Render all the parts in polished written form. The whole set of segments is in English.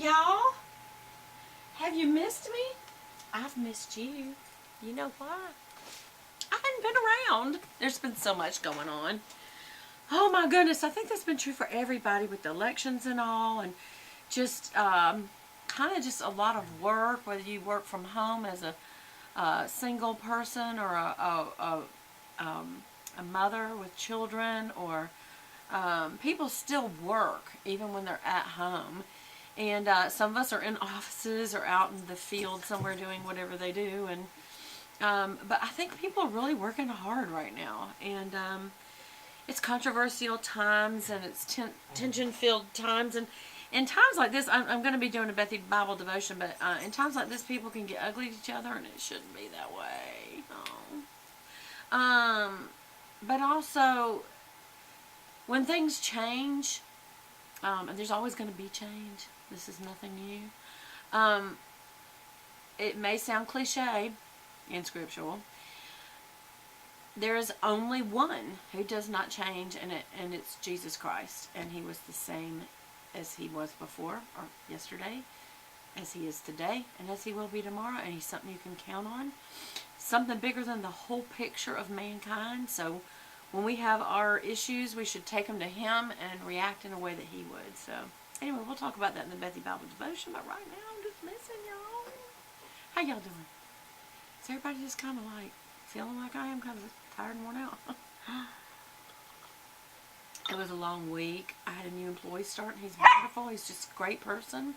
y'all. Have you missed me? I've missed you. You know why? I hadn't been around. There's been so much going on. Oh my goodness, I think that's been true for everybody with the elections and all, and just kind of just a lot of work, whether you work from home as a single person or a mother with children, or people still work even when they're at home. And some of us are in offices or out in the field somewhere doing whatever they do. And but I think people are really working hard right now. And it's controversial times, and it's tension-filled times. And in times like this, I'm going to be doing a Bethy Bible devotion, but in times like this, people can get ugly to each other, and it shouldn't be that way. Oh. But also, when things change, and there's always going to be change. This is nothing new. It may sound cliche and scriptural. There is only one who does not change, and it's Jesus Christ. And he was the same as he was before, or yesterday, as he is today, and as he will be tomorrow. And he's something you can count on. Something bigger than the whole picture of mankind. So when we have our issues, we should take them to him and react in a way that he would. So anyway, we'll talk about that in the Bethy Bible devotion. But right now, I'm just missing y'all. How y'all doing? Is everybody just kind of like feeling like I am, kind of tired and worn out? It was a long week. I had a new employee start, and he's wonderful. He's just a great person.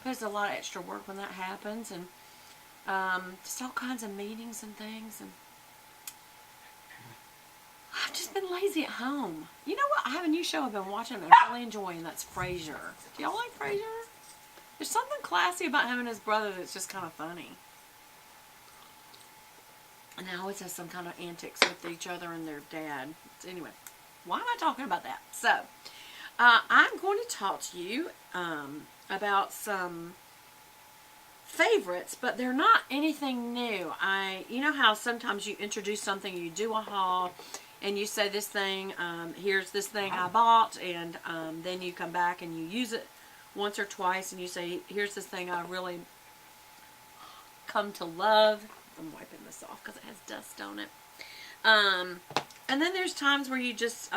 There's a lot of extra work when that happens, and just all kinds of meetings and things. And I've just been lazy at home. You know what? I have a new show I've been watching and really enjoying. That's Frasier. Do y'all like Frasier? There's something classy about him and his brother that's just kind of funny. And they always have some kind of antics with each other and their dad. Anyway, why am I talking about that? So, I'm going to talk to you about some favorites, but they're not anything new. You know how sometimes you introduce something, you do a haul, and you say this thing, here's this thing I bought, and then you come back and you use it once or twice, and you say, here's this thing I really come to love. I'm wiping this off because it has dust on it. And then there's times where you just,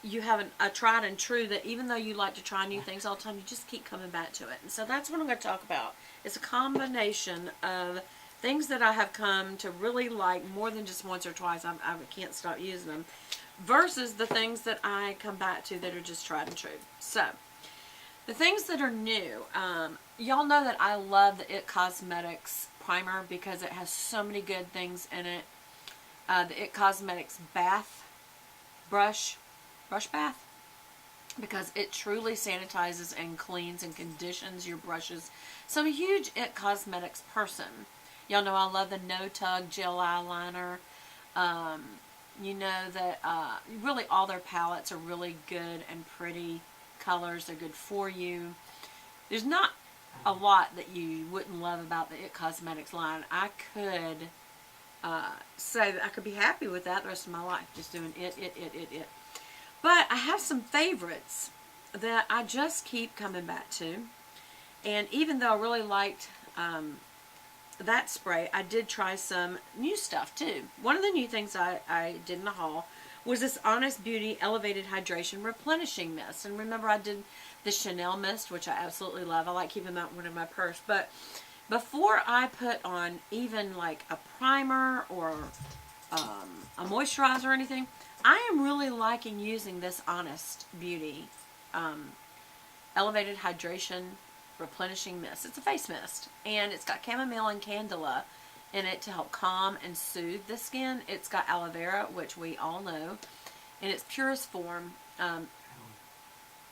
you have a tried and true that even though you like to try new things all the time, you just keep coming back to it. And so that's what I'm going to talk about. It's a combination of things that I have come to really like more than just once or twice. I can't stop using them. Versus the things that I come back to that are just tried and true. So, the things that are new. Y'all know that I love the IT Cosmetics primer because it has so many good things in it. The IT Cosmetics brush bath, because it truly sanitizes and cleans and conditions your brushes. So I'm a huge IT Cosmetics person. Y'all know I love the No Tug Gel Eyeliner. You know that really all their palettes are really good and pretty colors. They're good for you. There's not a lot that you wouldn't love about the IT Cosmetics line. I could say that I could be happy with that the rest of my life, just doing it. But I have some favorites that I just keep coming back to. And even though I really liked that spray, I did try some new stuff too. One of the new things I did in the haul was this Honest Beauty Elevated Hydration Replenishing Mist. And remember, I did the Chanel mist, which I absolutely love. I like keeping that one in my purse. But before I put on even like a primer or a moisturizer or anything, I am really liking using this Honest Beauty Elevated Hydration Replenishing Mist. It's a face mist, and it's got chamomile and candela in it to help calm and soothe the skin. It's got aloe vera, which we all know, in its purest form.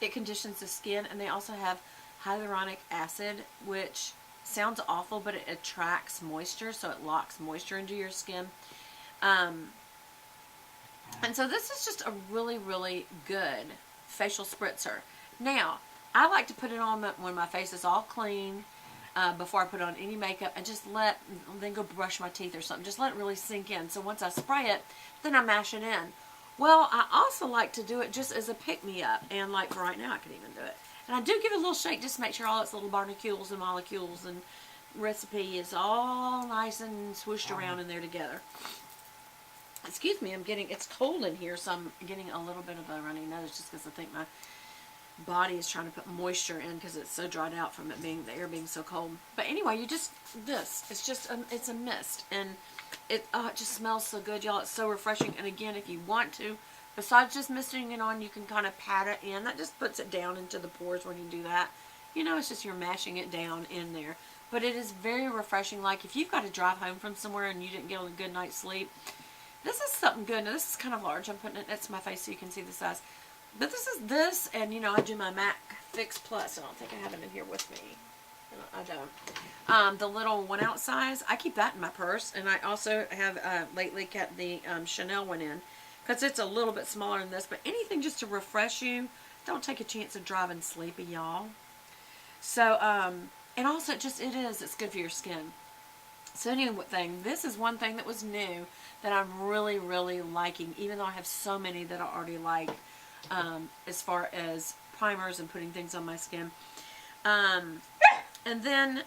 It conditions the skin, and they also have hyaluronic acid, which sounds awful, but it attracts moisture, so it locks moisture into your skin. And so this is just a really, really good facial spritzer. Now, I like to put it on when my face is all clean, before I put on any makeup, and then go brush my teeth or something. Just let it really sink in. So once I spray it, then I mash it in. Well, I also like to do it just as a pick-me-up, and like for right now, I could even do it And I do give it a little shake just to make sure all its little barnacules and molecules and recipe is all nice and swooshed around in there together. Excuse me, it's cold in here, so I'm getting a little bit of a runny nose just because I think my body is trying to put moisture in because it's so dried out from it being, the air being so cold. But anyway, it's just, it's a mist, and it just smells so good, y'all. It's so refreshing. And again, if you want to, besides just misting it on, you can kind of pat it in. That just puts it down into the pores when you do that. You know, it's just you're mashing it down in there. But it is very refreshing. Like if you've got to drive home from somewhere and you didn't get a good night's sleep, this is something good. Now this is kind of large. I'm putting it next to my face so you can see the size. But this, and you know, I do my MAC Fix Plus. I don't think I have it in here with me. I don't. The little 1 ounce size, I keep that in my purse. And I also have lately kept the Chanel one in, because it's a little bit smaller than this. But anything just to refresh you. Don't take a chance of driving sleepy, y'all. So, and also it's good for your skin. So anyway, this is one thing that was new that I'm really, really liking, even though I have so many that I already like, as far as primers and putting things on my skin. And then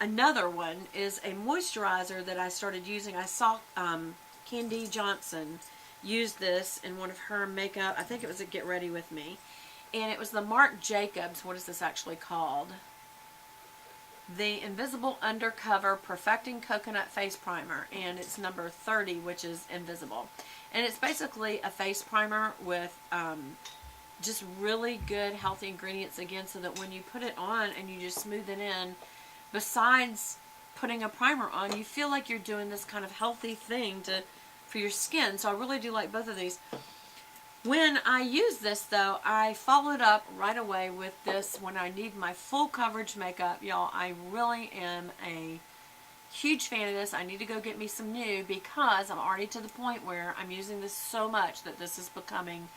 another one is a moisturizer that I started using. I saw Candy Johnson use this in one of her makeup. I think it was a Get Ready With Me. And it was the Marc Jacobs. What is this actually called? The Invisible Undercover Perfecting Coconut Face Primer. And it's number 30, which is invisible. And it's basically a face primer with just really good healthy ingredients, again, so that when you put it on and you just smooth it in, besides putting a primer on, you feel like you're doing this kind of healthy thing for your skin. So I really do like both of these. When I use this, though, I follow it up right away with this when I need my full coverage makeup. Y'all, I really am a huge fan of this. I need to go get me some new, because I'm already to the point where I'm using this so much that this is becoming,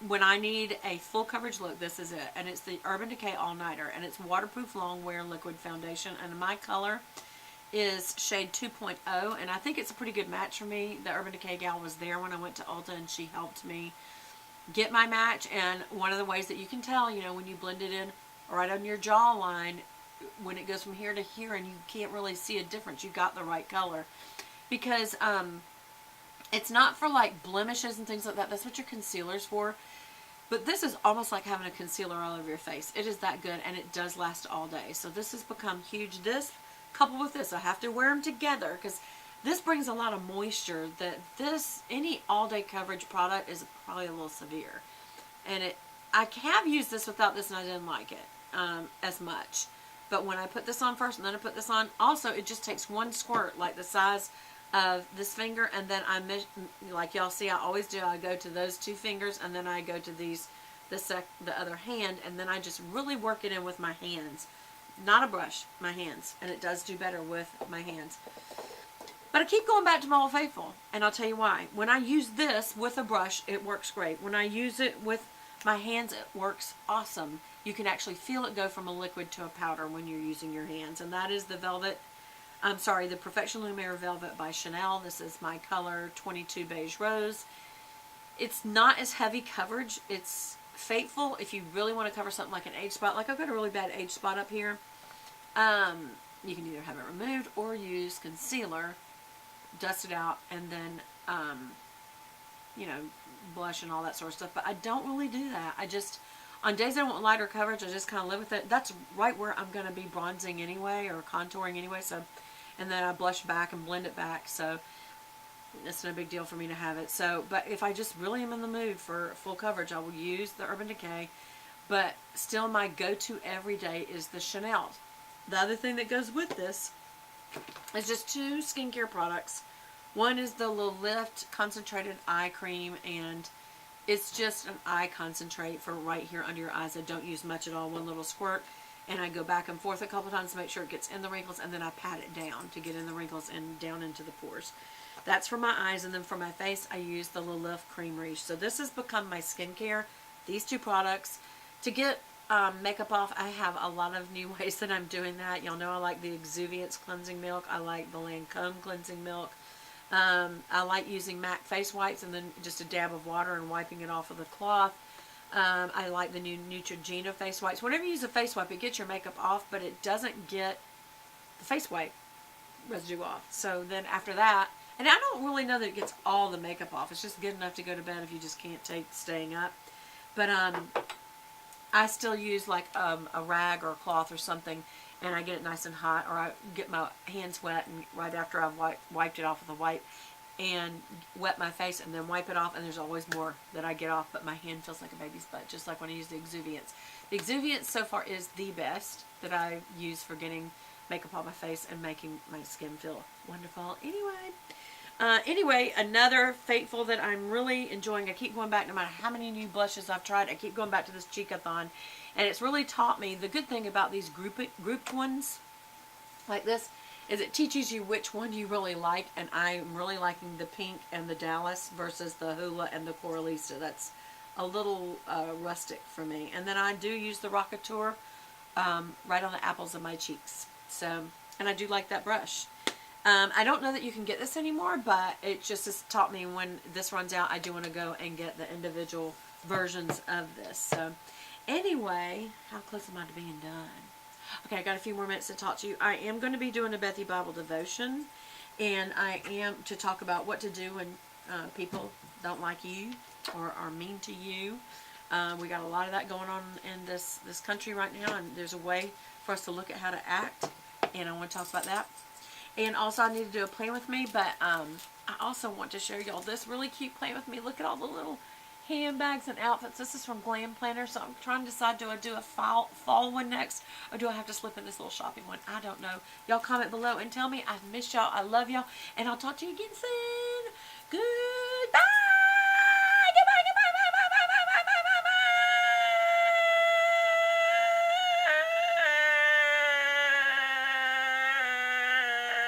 when I need a full coverage look, this is it. And it's the Urban Decay All Nighter, and it's waterproof long wear liquid foundation, and my color is shade 2.0, and I think it's a pretty good match for me. The Urban Decay gal was there when I went to Ulta, and she helped me get my match. And one of the ways that you can tell, you know, when you blend it in right on your jawline, when it goes from here to here and you can't really see a difference, you got the right color. Because it's not for like blemishes and things like that. That's what your concealer's for. But this is almost like having a concealer all over your face. It is that good, and it does last all day. So this has become huge. This, coupled with this, I have to wear them together, because this brings a lot of moisture. Any all-day coverage product is probably a little severe. And I have used this without this, and I didn't like it as much. But when I put this on first and then I put this on, also it just takes one squirt, like the size of this finger, and then like y'all see, I always do, I go to those two fingers, and then I go to the other hand, and then I just really work it in with my hands. Not a brush, my hands. And it does do better with my hands. But I keep going back to my Old Faithful, and I'll tell you why. When I use this with a brush, it works great. When I use it with my hands, it works awesome. You can actually feel it go from a liquid to a powder when you're using your hands. And that is the the Perfection Lumiere Velvet by Chanel. This is my color 22 Beige Rose. It's not as heavy coverage. It's faithful if you really want to cover something like an age spot. Like I've got a really bad age spot up here. You can either have it removed or use concealer, dust it out, and then, you know, blush and all that sort of stuff. But I don't really do that. On days I want lighter coverage, I just kind of live with it. That's right where I'm going to be bronzing anyway, or contouring anyway. So, and then I blush back and blend it back. So it's no big deal for me to have it. So, but if I just really am in the mood for full coverage, I will use the Urban Decay. But still, my go-to every day is the Chanel. The other thing that goes with this is just two skincare products. One is the Lift Concentrated Eye Cream, and it's just an eye concentrate for right here under your eyes. I don't use much at all, one little squirt, and I go back and forth a couple times to make sure it gets in the wrinkles, and then I pat it down to get in the wrinkles and down into the pores. That's for my eyes, and then for my face, I use the Lift Cream Riche. So this has become my skincare, these two products. To get makeup off, I have a lot of new ways that I'm doing that. Y'all know I like the EXUVIANCE Cleansing Milk. I like the Lancome Cleansing Milk. I like using MAC face wipes and then just a dab of water and wiping it off with a cloth. I like the new Neutrogena face wipes. Whenever you use a face wipe, it gets your makeup off, but it doesn't get the face wipe residue off. So then after that, and I don't really know that it gets all the makeup off. It's just good enough to go to bed if you just can't take staying up. But I still use like a rag or a cloth or something, and I get it nice and hot, or I get my hands wet, and right after I've wiped it off with a wipe, and wet my face and then wipe it off, and there's always more that I get off, but my hand feels like a baby's butt, just like when I use the EXUVIANCE. The EXUVIANCE so far is the best that I use for getting makeup on my face and making my skin feel wonderful. Anyway, another Fateful that I'm really enjoying. I keep going back, no matter how many new blushes I've tried, I keep going back to this Cheekathon, and it's really taught me, the good thing about these grouped ones like this is it teaches you which one you really like, and I'm really liking the pink and the Dallas versus the Hoola and the Coralista. That's a little rustic for me. And then I do use the Rockateur right on the apples of my cheeks. So, and I do like that brush. I don't know that you can get this anymore, but it just has taught me when this runs out, I do want to go and get the individual versions of this. So, anyway, how close am I to being done? Okay, I got a few more minutes to talk to you. I am going to be doing a Bethy Bible devotion, and I am to talk about what to do when people don't like you or are mean to you. We got a lot of that going on in this country right now, and there's a way for us to look at how to act, and I want to talk about that. And also, I need to do a Plan With Me, but I also want to show y'all this really cute Plan With Me. Look at all the little handbags and outfits. This is from Glam Planner, so I'm trying to decide, do I do a fall one next, or do I have to slip in this little shopping one? I don't know. Y'all comment below and tell me. I miss y'all. I love y'all, and I'll talk to you again soon. Good.